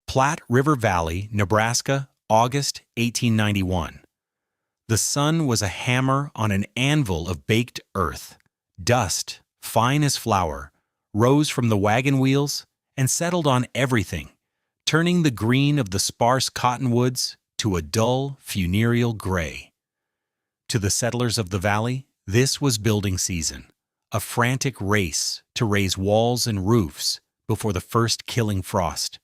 Platte River Valley, Nebraska, August 1891. The sun was a hammer on an anvil of baked earth. Dust, fine as flour, rose from the wagon wheels and settled on everything, turning the green of the sparse cottonwoods to a dull, funereal gray. To the settlers of the valley, this was building season, a frantic race to raise walls and roofs before the first killing frost.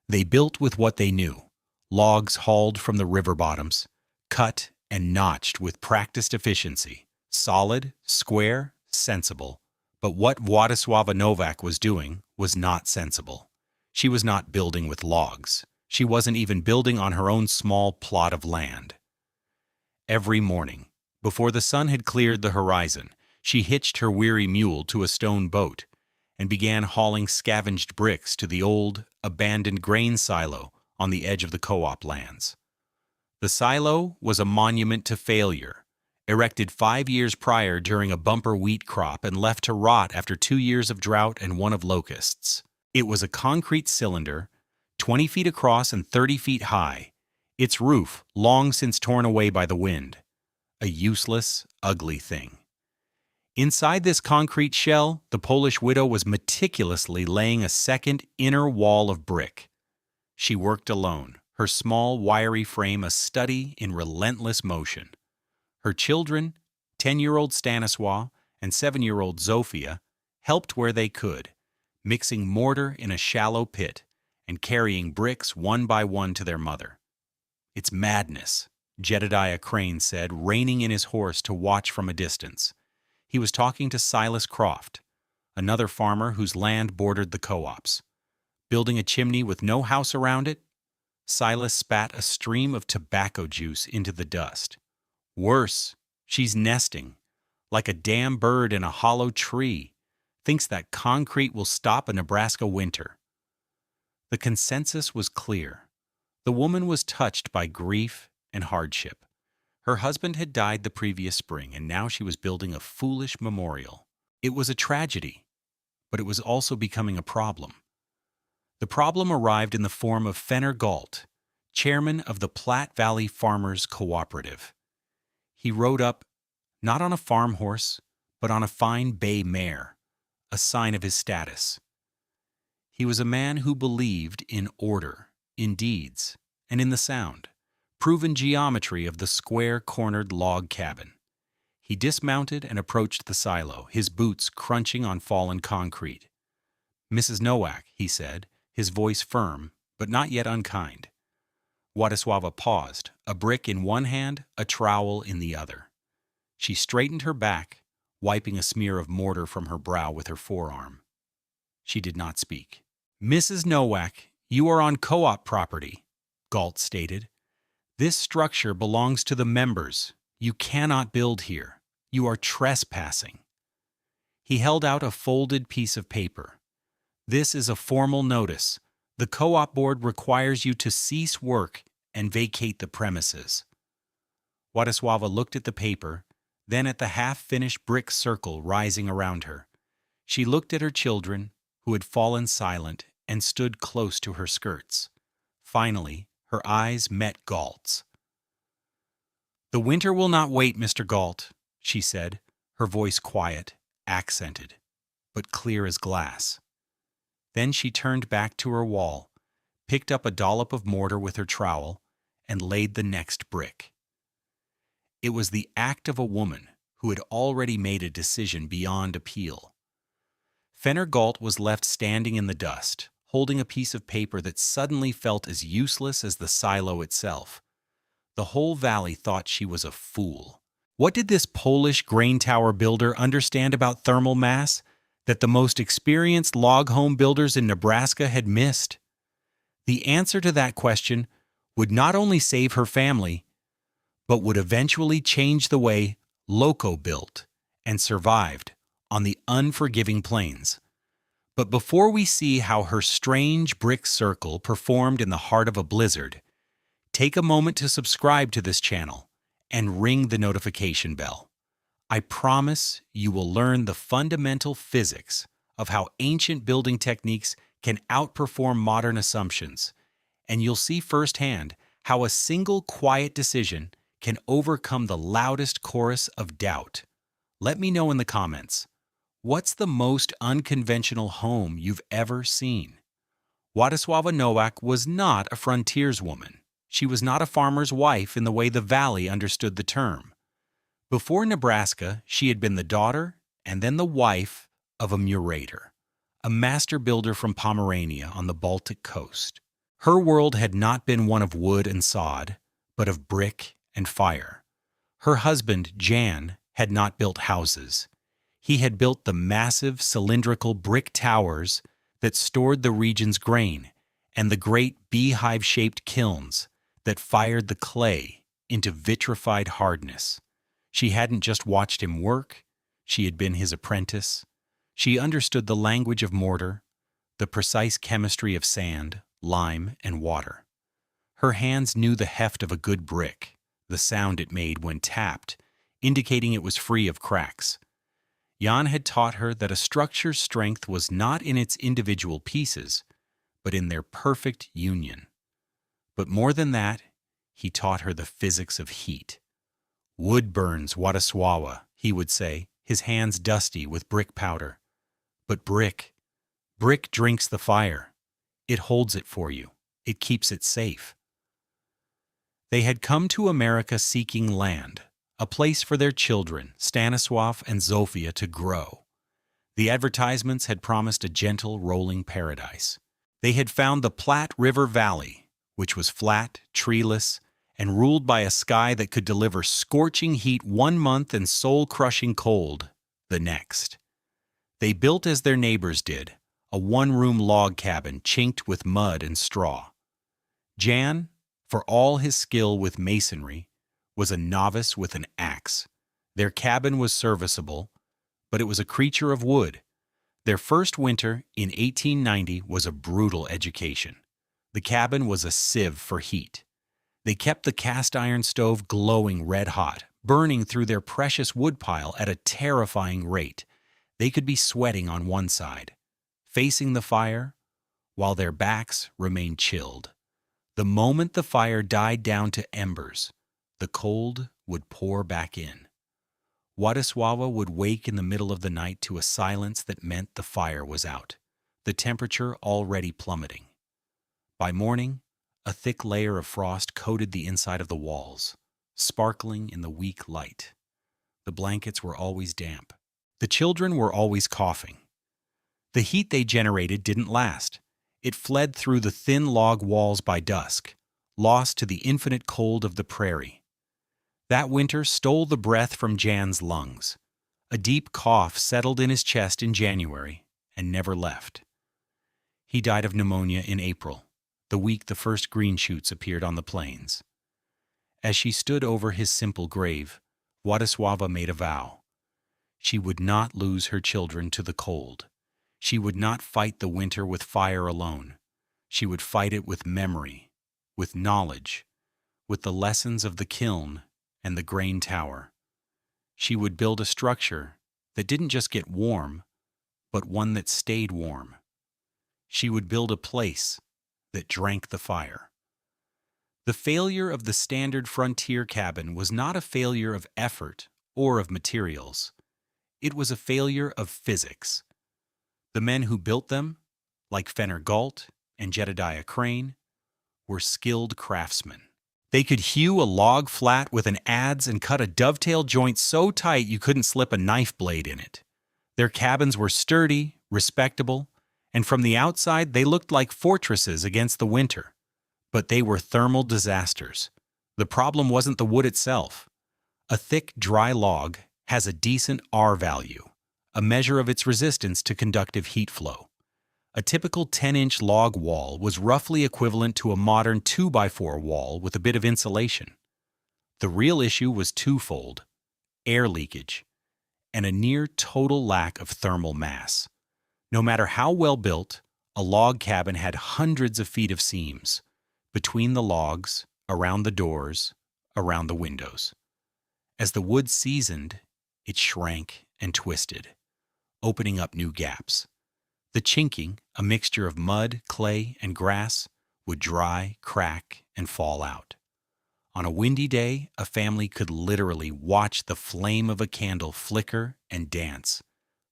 They built with what they knew, logs hauled from the river bottoms, cut and notched with practiced efficiency, solid, square, sensible. But what Władysława Nowak was doing was not sensible. She was not building with logs. She wasn't even building on her own small plot of land. Every morning, before the sun had cleared the horizon, she hitched her weary mule to a stone boat and began hauling scavenged bricks to the old, abandoned grain silo on the edge of the co-op lands. The silo was a monument to failure, erected 5 years prior during a bumper wheat crop and left to rot after 2 years of drought and 1 of locusts. It was a concrete cylinder, 20 feet across and 30 feet high, its roof long since torn away by the wind. A useless, ugly thing. Inside this concrete shell, the Polish widow was meticulously laying a second inner wall of brick. She worked alone, her small, wiry frame a study in relentless motion. Her children, 10-year-old Stanisław and 7-year-old Zofia, helped where they could, mixing mortar in a shallow pit and carrying bricks one by one to their mother. "It's madness," Jedediah Crane said, reining in his horse to watch from a distance. He was talking to Silas Croft, another farmer whose land bordered the co-ops. Building a chimney with no house around it? Silas spat a stream of tobacco juice into the dust. "Worse, she's nesting, like a damn bird in a hollow tree. Thinks that concrete will stop a Nebraska winter." The consensus was clear. The woman was touched by grief and hardship. Her husband had died the previous spring, and now she was building a foolish memorial. It was a tragedy, but it was also becoming a problem. The problem arrived in the form of Fenner Galt, chairman of the Platte Valley Farmers Cooperative. He rode up, not on a farm horse, but on a fine bay mare, a sign of his status. He was a man who believed in order, in deeds, and in the sound, proven geometry of the square-cornered log cabin. He dismounted and approached the silo, his boots crunching on fallen concrete. "Mrs. Nowak," he said, his voice firm, but not yet unkind. Władysława paused, a brick in one hand, a trowel in the other. She straightened her back, wiping a smear of mortar from her brow with her forearm. She did not speak. "Mrs. Nowak, you are on co-op property," Galt stated. "This structure belongs to the members. You cannot build here. You are trespassing." He held out a folded piece of paper. "This is a formal notice. The co-op board requires you to cease work and vacate the premises." Władysława looked at the paper, then at the half-finished brick circle rising around her. She looked at her children, who had fallen silent and stood close to her skirts. Finally, her eyes met Galt's. "The winter will not wait, Mr. Galt," she said, her voice quiet, accented, but clear as glass. Then she turned back to her wall, picked up a dollop of mortar with her trowel, and laid the next brick. It was the act of a woman who had already made a decision beyond appeal. Fenner Galt was left standing in the dust, holding a piece of paper that suddenly felt as useless as the silo itself. The whole valley thought she was a fool. What did this Polish grain tower builder understand about thermal mass that the most experienced log home builders in Nebraska had missed? The answer to that question would not only save her family, but would eventually change the way Loco built and survived on the unforgiving plains. But before we see how her strange brick circle performed in the heart of a blizzard, take a moment to subscribe to this channel and ring the notification bell. I promise you will learn the fundamental physics of how ancient building techniques can outperform modern assumptions and you'll see firsthand how a single quiet decision can overcome the loudest chorus of doubt. Let me know in the comments, what's the most unconventional home you've ever seen? Władysława Nowak was not a frontierswoman. She was not a farmer's wife in the way the Valley understood the term. Before Nebraska, she had been the daughter and then the wife of a murator, a master builder from Pomerania on the Baltic coast. Her world had not been one of wood and sod, but of brick and fire. Her husband, Jan, had not built houses. He had built the massive cylindrical brick towers that stored the region's grain and the great beehive-shaped kilns that fired the clay into vitrified hardness. She hadn't just watched him work, she had been his apprentice. She understood the language of mortar, the precise chemistry of sand, lime, and water. Her hands knew the heft of a good brick, the sound it made when tapped, indicating it was free of cracks. Jan had taught her that a structure's strength was not in its individual pieces, but in their perfect union. But more than that, he taught her the physics of heat. "Wood burns, Władysława," he would say, his hands dusty with brick powder. But brick drinks the fire. It holds it for you. It keeps it safe. They had come to America seeking land, a place for their children, Stanisław and Zofia, to grow. The advertisements had promised a gentle, rolling paradise. They had found the Platte River Valley, which was flat, treeless, and ruled by a sky that could deliver scorching heat one month and soul-crushing cold the next. They built as their neighbors did, a one-room log cabin chinked with mud and straw. Jan, for all his skill with masonry, was a novice with an axe. Their cabin was serviceable, but it was a creature of wood. Their first winter in 1890 was a brutal education. The cabin was a sieve for heat. They kept the cast-iron stove glowing red-hot, burning through their precious woodpile at a terrifying rate. They could be sweating on one side, facing the fire, while their backs remained chilled. The moment the fire died down to embers, the cold would pour back in. Władysława would wake in the middle of the night to a silence that meant the fire was out, the temperature already plummeting. By morning, a thick layer of frost coated the inside of the walls, sparkling in the weak light. The blankets were always damp. The children were always coughing. The heat they generated didn't last. It fled through the thin log walls by dusk, lost to the infinite cold of the prairie. That winter stole the breath from Jan's lungs. A deep cough settled in his chest in January and never left. He died of pneumonia in April, the week the first green shoots appeared on the plains. As she stood over his simple grave, Władysława made a vow. She would not lose her children to the cold. She would not fight the winter with fire alone. She would fight it with memory, with knowledge, with the lessons of the kiln and the grain tower. She would build a structure that didn't just get warm, but one that stayed warm. She would build a place that drank the fire. The failure of the standard frontier cabin was not a failure of effort or of materials. It was a failure of physics. The men who built them, like Fenner Galt and Jedediah Crane, were skilled craftsmen. They could hew a log flat with an adze and cut a dovetail joint so tight you couldn't slip a knife blade in it. Their cabins were sturdy, respectable, and from the outside they looked like fortresses against the winter. But they were thermal disasters. The problem wasn't the wood itself. A thick, dry log has a decent R value, a measure of its resistance to conductive heat flow. A typical 10-inch log wall was roughly equivalent to a modern 2x4 wall with a bit of insulation. The real issue was twofold: air leakage and a near total lack of thermal mass. No matter how well built, a log cabin had hundreds of feet of seams between the logs, around the doors, around the windows. As the wood seasoned, it shrank and twisted, opening up new gaps. The chinking, a mixture of mud, clay, and grass, would dry, crack, and fall out. On a windy day, a family could literally watch the flame of a candle flicker and dance,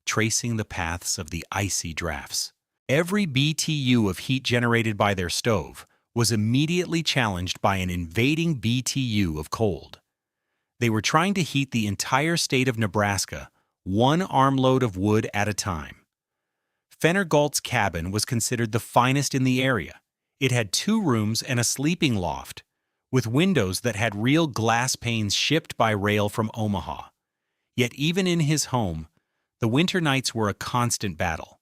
tracing the paths of the icy drafts. Every BTU of heat generated by their stove was immediately challenged by an invading BTU of cold. They were trying to heat the entire state of Nebraska, one armload of wood at a time. Fenner Galt's cabin was considered the finest in the area. It had 2 rooms and a sleeping loft, with windows that had real glass panes shipped by rail from Omaha. Yet even in his home, the winter nights were a constant battle.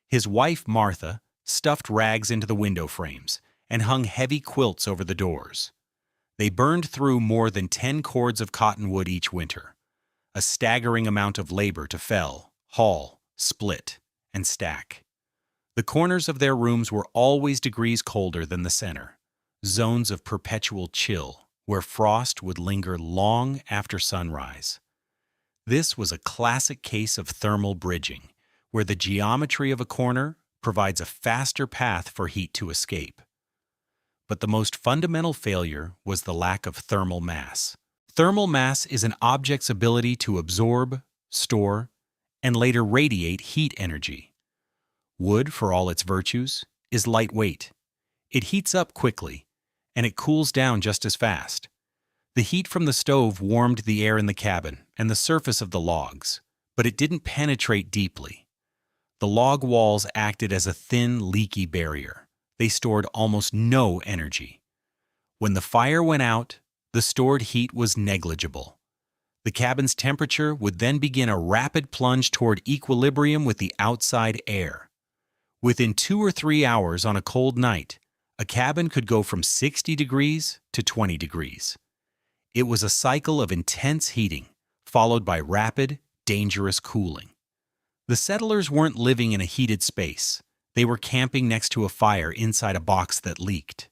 His wife, Martha, stuffed rags into the window frames and hung heavy quilts over the doors. They burned through more than 10 cords of cottonwood each winter, a staggering amount of labor to fell, haul, split, and stack. The corners of their rooms were always degrees colder than the center, zones of perpetual chill where frost would linger long after sunrise. This was a classic case of thermal bridging, where the geometry of a corner provides a faster path for heat to escape. But the most fundamental failure was the lack of thermal mass. Thermal mass is an object's ability to absorb, store, and later radiate heat energy. Wood, for all its virtues, is lightweight. It heats up quickly, and it cools down just as fast. The heat from the stove warmed the air in the cabin and the surface of the logs, but it didn't penetrate deeply. The log walls acted as a thin, leaky barrier. They stored almost no energy. When the fire went out, the stored heat was negligible. The cabin's temperature would then begin a rapid plunge toward equilibrium with the outside air. Within 2 or 3 hours on a cold night, a cabin could go from 60 degrees to 20 degrees. It was a cycle of intense heating, followed by rapid, dangerous cooling. The settlers weren't living in a heated space. They were camping next to a fire inside a box that leaked.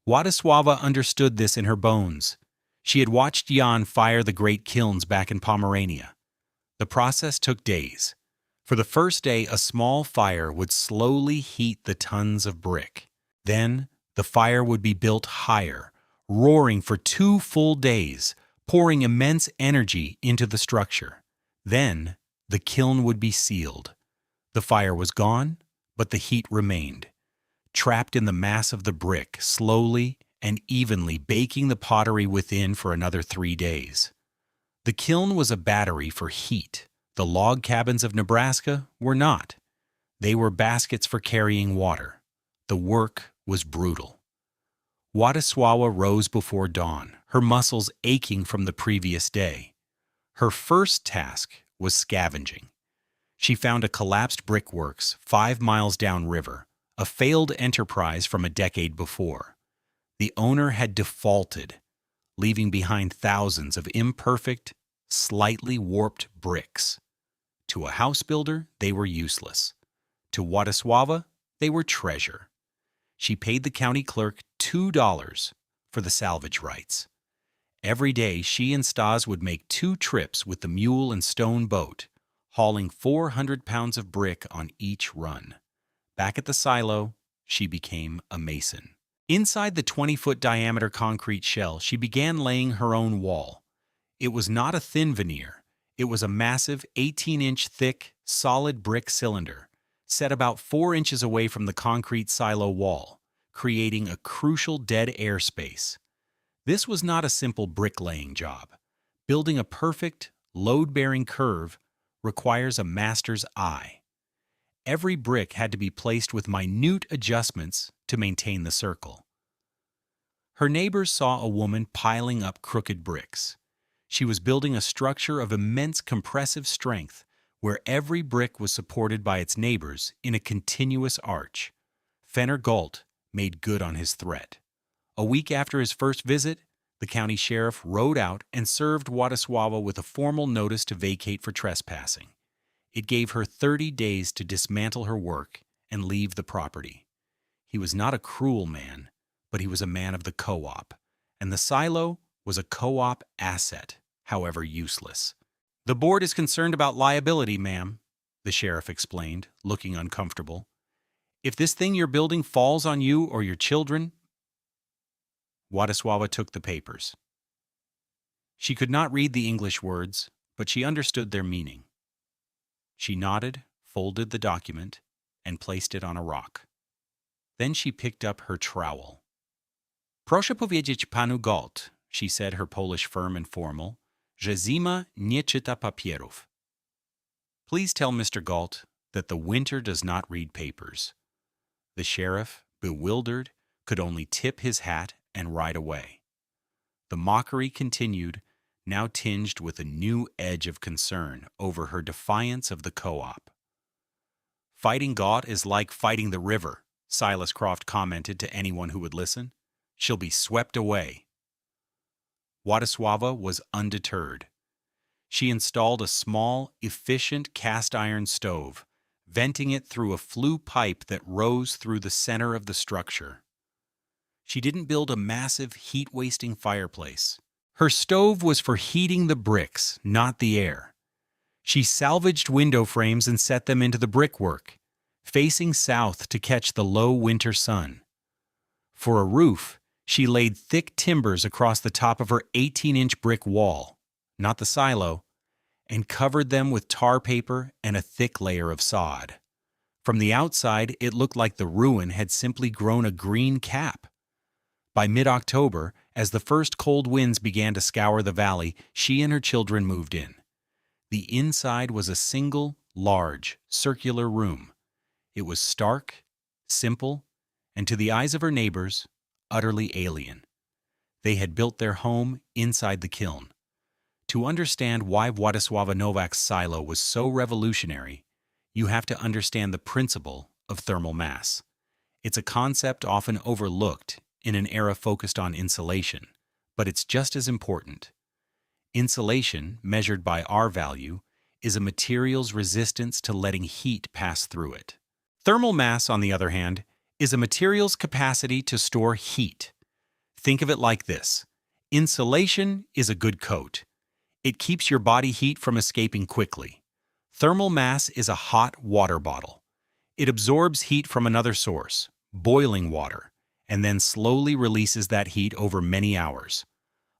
Władysława understood this in her bones. She had watched Jan fire the great kilns back in Pomerania. The process took days. For the first day, a small fire would slowly heat the tons of brick. Then, the fire would be built higher, roaring for 2 full days, pouring immense energy into the structure. Then, the kiln would be sealed. The fire was gone, but the heat remained, trapped in the mass of the brick, slowly and evenly baking the pottery within for another 3 days. The kiln was a battery for heat. The log cabins of Nebraska were not. They were baskets for carrying water. The work was brutal. Władysława rose before dawn, her muscles aching from the previous day. Her first task was scavenging. She found a collapsed brickworks 5 miles downriver, a failed enterprise from a decade before. The owner had defaulted, leaving behind thousands of imperfect, slightly warped bricks. To a house builder, they were useless. To Władysława, they were treasure. She paid the county clerk $2 for the salvage rights. Every day, she and Stas would make 2 trips with the mule and stone boat, hauling 400 pounds of brick on each run. Back at the silo, she became a mason. Inside the 20-foot diameter concrete shell, she began laying her own wall. It was not a thin veneer. It was a massive 18-inch thick, solid brick cylinder, set about 4 inches away from the concrete silo wall, creating a crucial dead air space. This was not a simple bricklaying job. Building a perfect, load-bearing curve requires a master's eye. Every brick had to be placed with minute adjustments to maintain the circle. Her neighbors saw a woman piling up crooked bricks. She was building a structure of immense compressive strength where every brick was supported by its neighbors in a continuous arch. Fenner Galt made good on his threat. A week after his first visit, the county sheriff rode out and served Władysława with a formal notice to vacate for trespassing. It gave her 30 days to dismantle her work and leave the property. He was not a cruel man, but he was a man of the co-op, and the silo was a co-op asset, however useless. "The board is concerned about liability, ma'am," the sheriff explained, looking uncomfortable. If this thing you're building falls on you or your children, Władysława took the papers. She could not read the English words, but she understood their meaning. She nodded, folded the document, and placed it on a rock. Then she picked up her trowel. Proszę powiedzieć panu Galt, she said, her Polish firm and formal, że zima nie czyta papierów. Please tell Mr. Galt that the winter does not read papers. The sheriff, bewildered, could only tip his hat and ride away. The mockery continued, now tinged with a new edge of concern over her defiance of the co-op. Fighting Galt is like fighting the river, Silas Croft commented to anyone who would listen. She'll be swept away. Władysława was undeterred. She installed a small, efficient cast-iron stove, venting it through a flue pipe that rose through the center of the structure. She didn't build a massive, heat-wasting fireplace. Her stove was for heating the bricks, not the air. She salvaged window frames and set them into the brickwork, facing south to catch the low winter sun. For a roof, she laid thick timbers across the top of her 18-inch brick wall, not the silo, and covered them with tar paper and a thick layer of sod. From the outside, it looked like the ruin had simply grown a green cap. By mid-October, as the first cold winds began to scour the valley, she and her children moved in. The inside was a single, large, circular room. It was stark, simple, and to the eyes of her neighbors, utterly alien. They had built their home inside the kiln. To understand why Władysława Nowak's silo was so revolutionary, you have to understand the principle of thermal mass. It's a concept often overlooked in an era focused on insulation, but it's just as important. Insulation, measured by R value, is a material's resistance to letting heat pass through it. Thermal mass, on the other hand, is a material's capacity to store heat. Think of it like this. Insulation is a good coat. It keeps your body heat from escaping quickly. Thermal mass is a hot water bottle. It absorbs heat from another source, boiling water, and then slowly releases that heat over many hours.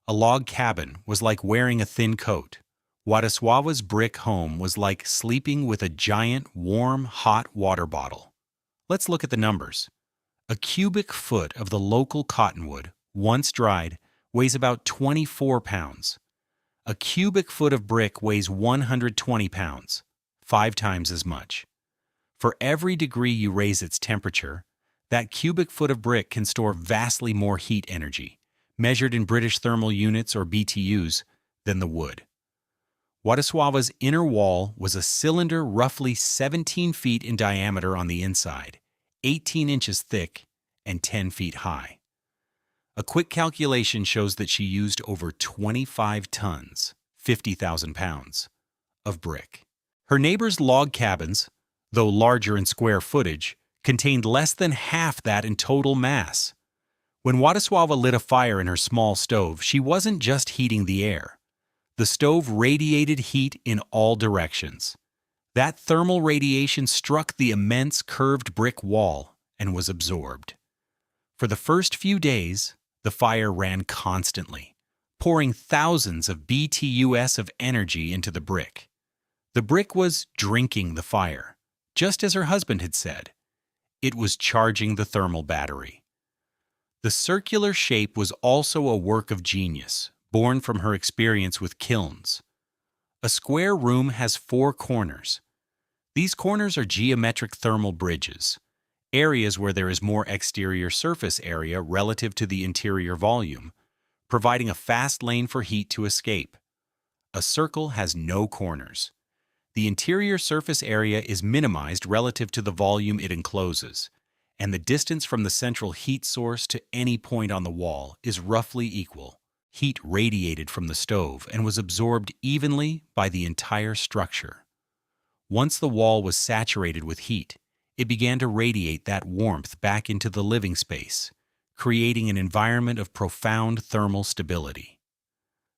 A log cabin was like wearing a thin coat. Władysława's brick home was like sleeping with a giant, warm, hot water bottle. Let's look at the numbers. A cubic foot of the local cottonwood, once dried, weighs about 24 pounds. A cubic foot of brick weighs 120 pounds, 5 times as much. For every degree you raise its temperature, that cubic foot of brick can store vastly more heat energy, measured in British thermal units or BTUs, than the wood. Władysława's inner wall was a cylinder roughly 17 feet in diameter on the inside, 18 inches thick, and 10 feet high. A quick calculation shows that she used over 25 tons, 50,000 pounds, of brick. Her neighbors' log cabins, though larger in square footage, contained less than half that in total mass. When Władysława lit a fire in her small stove, she wasn't just heating the air. The stove radiated heat in all directions. That thermal radiation struck the immense curved brick wall and was absorbed. For the first few days, the fire ran constantly, pouring thousands of BTUs of energy into the brick. The brick was drinking the fire, just as her husband had said. It was charging the thermal battery. The circular shape was also a work of genius, born from her experience with kilns. A square room has 4 corners. These corners are geometric thermal bridges, areas where there is more exterior surface area relative to the interior volume, providing a fast lane for heat to escape. A circle has no corners. The interior surface area is minimized relative to the volume it encloses, and the distance from the central heat source to any point on the wall is roughly equal. Heat radiated from the stove and was absorbed evenly by the entire structure. Once the wall was saturated with heat, it began to radiate that warmth back into the living space, creating an environment of profound thermal stability.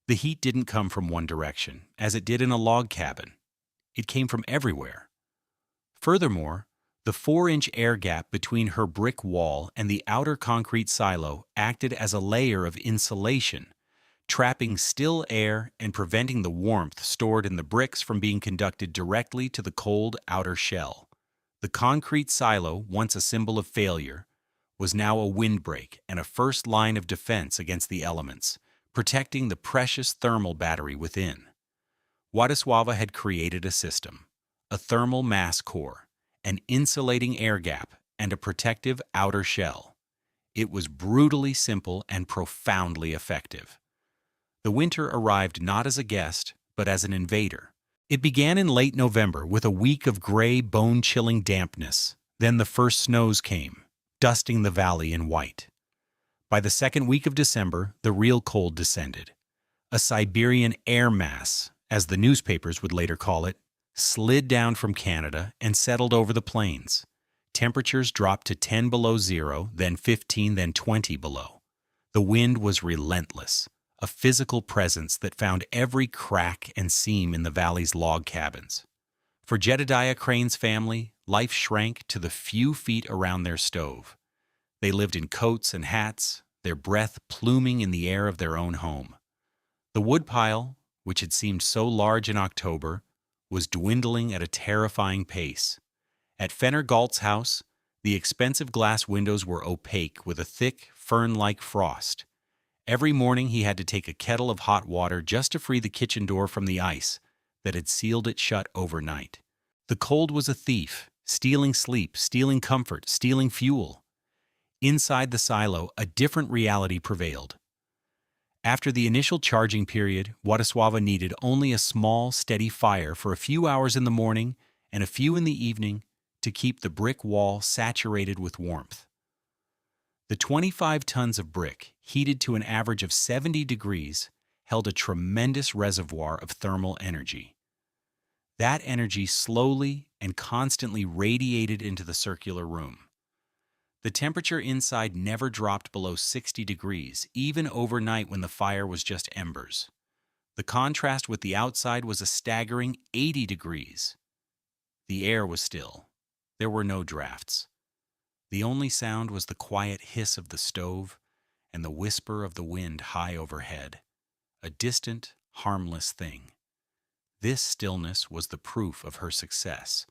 The heat didn't come from one direction, as it did in a log cabin. It came from everywhere. Furthermore, The 4-inch air gap between her brick wall and the outer concrete silo acted as a layer of insulation, trapping still air and preventing the warmth stored in the bricks from being conducted directly to the cold outer shell. The concrete silo, once a symbol of failure, was now a windbreak and a first line of defense against the elements, protecting the precious thermal battery within. Władysława had created a system, a thermal mass core, an insulating air gap, and a protective outer shell. It was brutally simple and profoundly effective. The winter arrived not as a guest, but as an invader. It began in late November with a week of gray, bone-chilling dampness. Then the first snows came, dusting the valley in white. By the second week of December, the real cold descended. A Siberian air mass, as the newspapers would later call it, slid down from Canada and settled over the plains. Temperatures dropped to 10 below zero, then 15, then 20 below. The wind was relentless, a physical presence that found every crack and seam in the valley's log cabins. For Jedediah Crane's family, life shrank to the few feet around their stove. They lived in coats and hats, their breath pluming in the air of their own home. The woodpile, which had seemed so large in October, was dwindling at a terrifying pace. At Fenner Galt's house, the expensive glass windows were opaque with a thick, fern-like frost. Every morning he had to take a kettle of hot water just to free the kitchen door from the ice that had sealed it shut overnight. The cold was a thief, stealing sleep, stealing comfort, stealing fuel. Inside the silo, a different reality prevailed. After the initial charging period, Władysława needed only a small, steady fire for a few hours in the morning and a few in the evening to keep the brick wall saturated with warmth. The 25 tons of brick, heated to an average of 70 degrees, held a tremendous reservoir of thermal energy. That energy slowly and constantly radiated into the circular room. The temperature inside never dropped below 60 degrees, even overnight when the fire was just embers. The contrast with the outside was a staggering 80 degrees. The air was still. There were no drafts. The only sound was the quiet hiss of the stove and the whisper of the wind high overhead, a distant, harmless thing. This stillness was the proof of her success.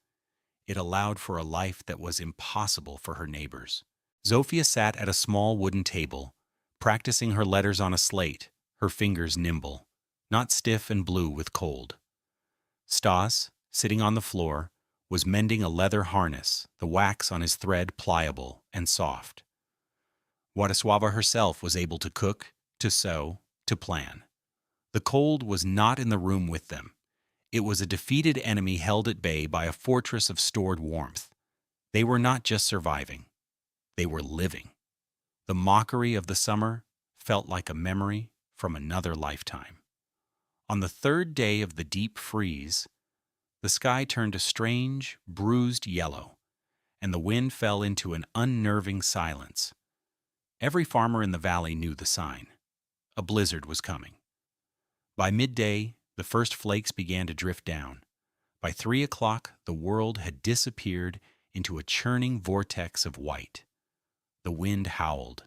It allowed for a life that was impossible for her neighbors. Zofia sat at a small wooden table, practicing her letters on a slate, her fingers nimble, not stiff and blue with cold. Stas, sitting on the floor, was mending a leather harness, the wax on his thread pliable and soft. Władysława herself was able to cook, to sew, to plan. The cold was not in the room with them. It was a defeated enemy held at bay by a fortress of stored warmth. They were not just surviving. They were living. The mockery of the summer felt like a memory from another lifetime. On the third day of the deep freeze, the sky turned a strange, bruised yellow, and the wind fell into an unnerving silence. Every farmer in the valley knew the sign. A blizzard was coming. By midday, the first flakes began to drift down. By 3 o'clock, the world had disappeared into a churning vortex of white. The wind howled,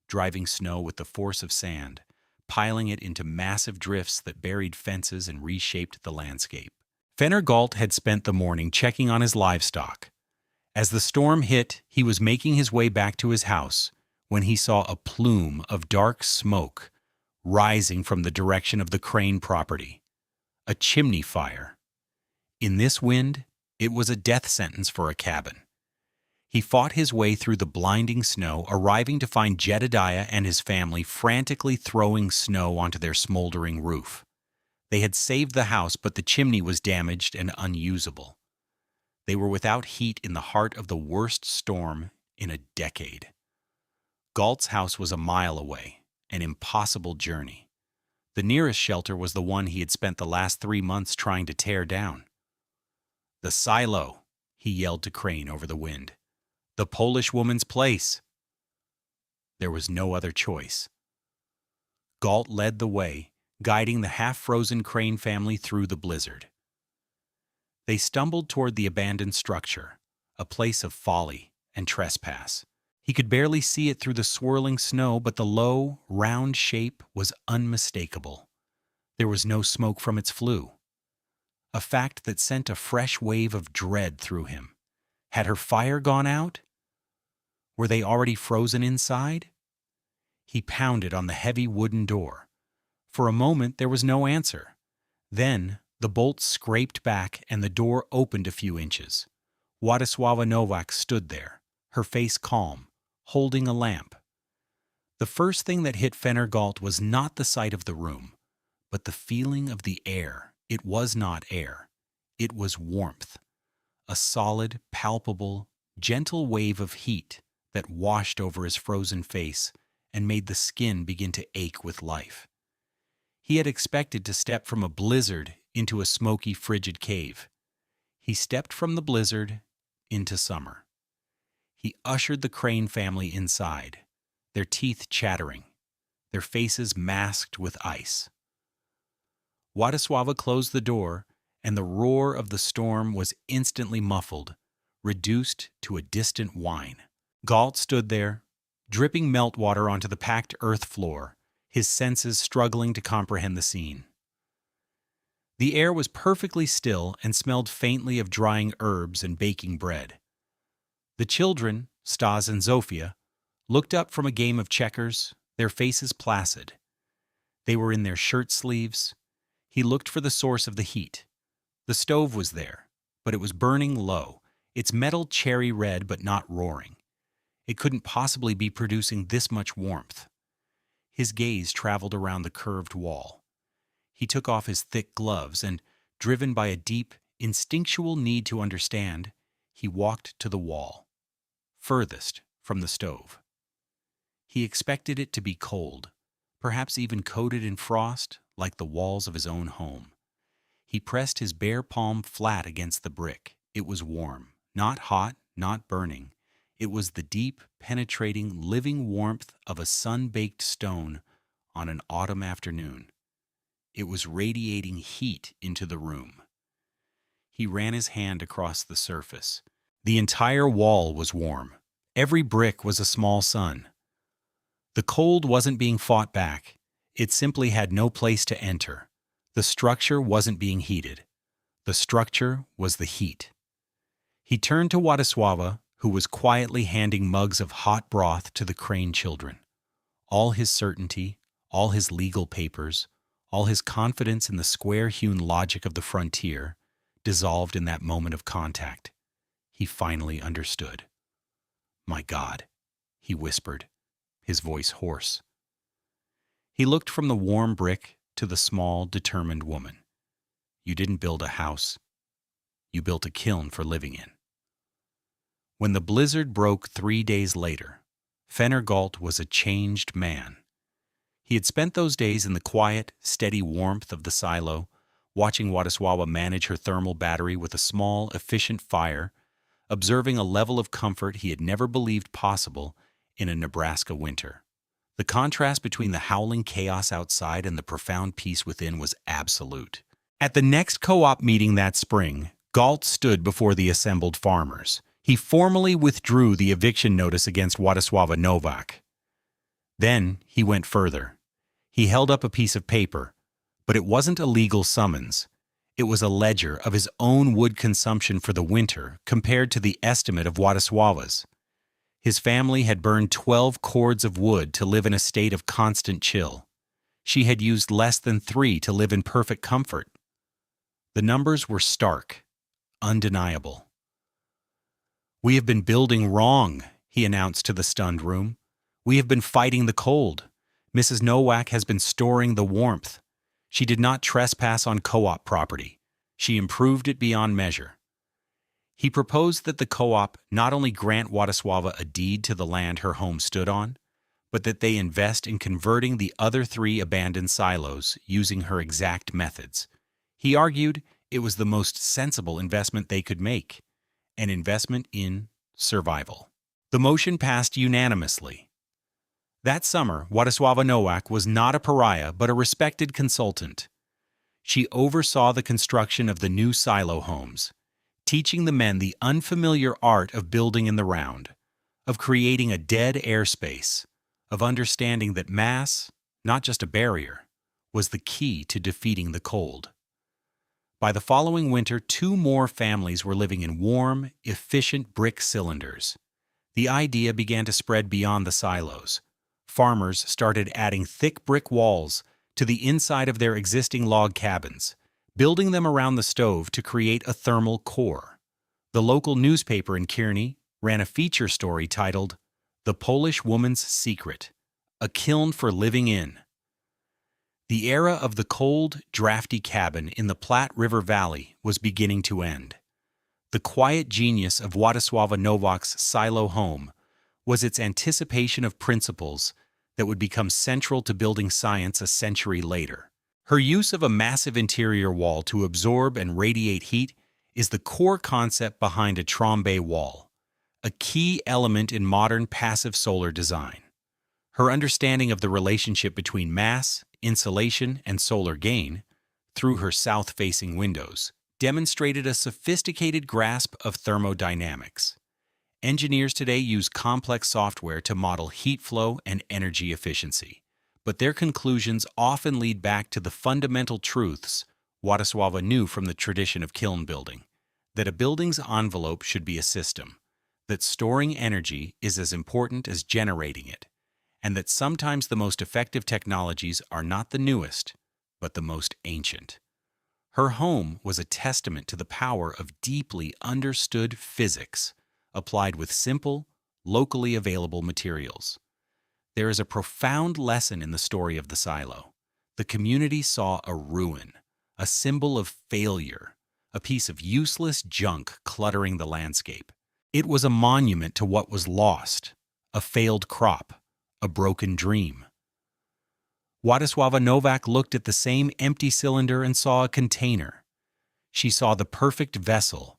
driving snow with the force of sand, piling it into massive drifts that buried fences and reshaped the landscape. Fenner Galt had spent the morning checking on his livestock. As the storm hit, he was making his way back to his house when he saw a plume of dark smoke rising from the direction of the Crane property. A chimney fire. In this wind, it was a death sentence for a cabin. He fought his way through the blinding snow, arriving to find Jedediah and his family frantically throwing snow onto their smoldering roof. They had saved the house, but the chimney was damaged and unusable. They were without heat in the heart of the worst storm in a decade. Galt's house was a mile away, an impossible journey. The nearest shelter was the one he had spent the last 3 months trying to tear down. "The silo," he yelled to Crane over the wind. "The Polish woman's place." There was no other choice. Galt led the way, guiding the half-frozen Crane family through the blizzard. They stumbled toward the abandoned structure, a place of folly and trespass. He could barely see it through the swirling snow, but the low, round shape was unmistakable. There was no smoke from its flue, a fact that sent a fresh wave of dread through him. Had her fire gone out? Were they already frozen inside? He pounded on the heavy wooden door. For a moment there was no answer. Then the bolt scraped back and the door opened a few inches. Władysława Nowak stood there, her face calm, holding a lamp. The first thing that hit Galt was not the sight of the room, but the feeling of the air. It was not air. It was warmth. A solid, palpable, gentle wave of heat that washed over his frozen face and made the skin begin to ache with life. He had expected to step from a blizzard into a smoky, frigid cave. He stepped from the blizzard into summer. He ushered the Crane family inside, their teeth chattering, their faces masked with ice. Władysława closed the door, and the roar of the storm was instantly muffled, reduced to a distant whine. Galt stood there, dripping meltwater onto the packed earth floor, his senses struggling to comprehend the scene. The air was perfectly still and smelled faintly of drying herbs and baking bread. The children, Stas and Zofia, looked up from a game of checkers, their faces placid. They were in their shirt sleeves. He looked for the source of the heat. The stove was there, but it was burning low, its metal cherry red but not roaring. It couldn't possibly be producing this much warmth. His gaze traveled around the curved wall. He took off his thick gloves and, driven by a deep, instinctual need to understand, he walked to the wall, furthest from the stove. He expected it to be cold, perhaps even coated in frost like the walls of his own home. He pressed his bare palm flat against the brick. It was warm, not hot, not burning. It was the deep, penetrating, living warmth of a sun-baked stone on an autumn afternoon. It was radiating heat into the room. He ran his hand across the surface. The entire wall was warm. Every brick was a small sun. The cold wasn't being fought back. It simply had no place to enter. The structure wasn't being heated. The structure was the heat. He turned to Władysława, who was quietly handing mugs of hot broth to the Crane children. All his certainty, all his legal papers, all his confidence in the square-hewn logic of the frontier dissolved in that moment of contact. He finally understood. "My God," he whispered, his voice hoarse. He looked from the warm brick to the small, determined woman. "You didn't build a house. You built a kiln for living in." When the blizzard broke 3 days later, Galt was a changed man. He had spent those days in the quiet, steady warmth of the silo, watching Władysława manage her thermal battery with a small, efficient fire, observing a level of comfort he had never believed possible in a Nebraska winter. The contrast between the howling chaos outside and the profound peace within was absolute. At the next co-op meeting that spring, Galt stood before the assembled farmers. He formally withdrew the eviction notice against Władysława Nowak. Then he went further. He held up a piece of paper, but it wasn't a legal summons. It was a ledger of his own wood consumption for the winter compared to the estimate of Władysława's. His family had burned 12 cords of wood to live in a state of constant chill. She had used less than 3 to live in perfect comfort. The numbers were stark, undeniable. "We have been building wrong," he announced to the stunned room. "We have been fighting the cold. Mrs. Nowak has been storing the warmth. She did not trespass on co-op property. She improved it beyond measure." He proposed that the co-op not only grant Władysława a deed to the land her home stood on, but that they invest in converting the other 3 abandoned silos using her exact methods. He argued it was the most sensible investment they could make, an investment in survival. The motion passed unanimously. That summer, Władysława Nowak was not a pariah but a respected consultant. She oversaw the construction of the new silo homes, teaching the men the unfamiliar art of building in the round, of creating a dead airspace, of understanding that mass, not just a barrier, was the key to defeating the cold. By the following winter, 2 more families were living in warm, efficient brick cylinders. The idea began to spread beyond the silos. Farmers started adding thick brick walls to the inside of their existing log cabins, building them around the stove to create a thermal core. The local newspaper in Kearney ran a feature story titled, "The Polish Woman's Secret, a Kiln for Living In." The era of the cold, drafty cabin in the Platte River Valley was beginning to end. The quiet genius of Władysława Nowak's silo home was its anticipation of principles that would become central to building science a century later. Her use of a massive interior wall to absorb and radiate heat is the core concept behind a trombe wall, a key element in modern passive solar design. Her understanding of the relationship between mass, insulation, and solar gain, through her south-facing windows, demonstrated a sophisticated grasp of thermodynamics. Engineers today use complex software to model heat flow and energy efficiency, but their conclusions often lead back to the fundamental truths Władysława knew from the tradition of kiln building: that a building's envelope should be a system, that storing energy is as important as generating it, and that sometimes the most effective technologies are not the newest, but the most ancient. Her home was a testament to the power of deeply understood physics, applied with simple, locally available materials. There is a profound lesson in the story of the silo. The community saw a ruin, a symbol of failure, a piece of useless junk cluttering the landscape. It was a monument to what was lost, a failed crop, a broken dream. Władysława Nowak looked at the same empty cylinder and saw a container. She saw the perfect vessel,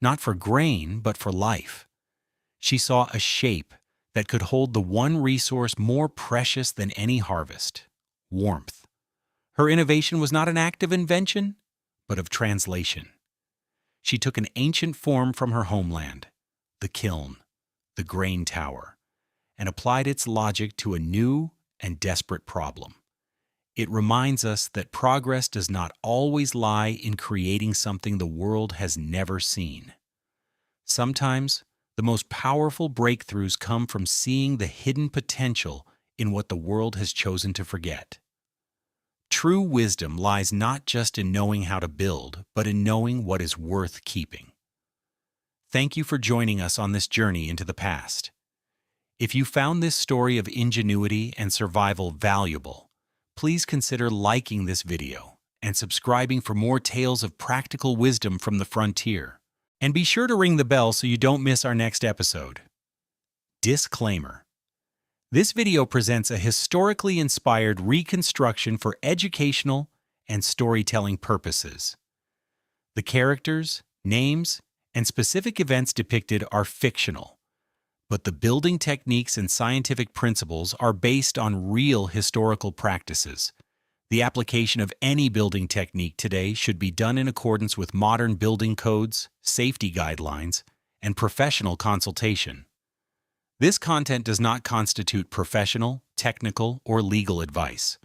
not for grain, but for life. She saw a shape that could hold the one resource more precious than any harvest: warmth. Her innovation was not an act of invention, but of translation. She took an ancient form from her homeland, the kiln, the grain tower, and applied its logic to a new and desperate problem. It reminds us that progress does not always lie in creating something the world has never seen. Sometimes, the most powerful breakthroughs come from seeing the hidden potential in what the world has chosen to forget. True wisdom lies not just in knowing how to build, but in knowing what is worth keeping. Thank you for joining us on this journey into the past. If you found this story of ingenuity and survival valuable, please consider liking this video and subscribing for more tales of practical wisdom from the frontier. And be sure to ring the bell so you don't miss our next episode. Disclaimer: this video presents a historically inspired reconstruction for educational and storytelling purposes. The characters, names, and specific events depicted are fictional, but the building techniques and scientific principles are based on real historical practices. The application of any building technique today should be done in accordance with modern building codes, safety guidelines, and professional consultation. This content does not constitute professional, technical, or legal advice.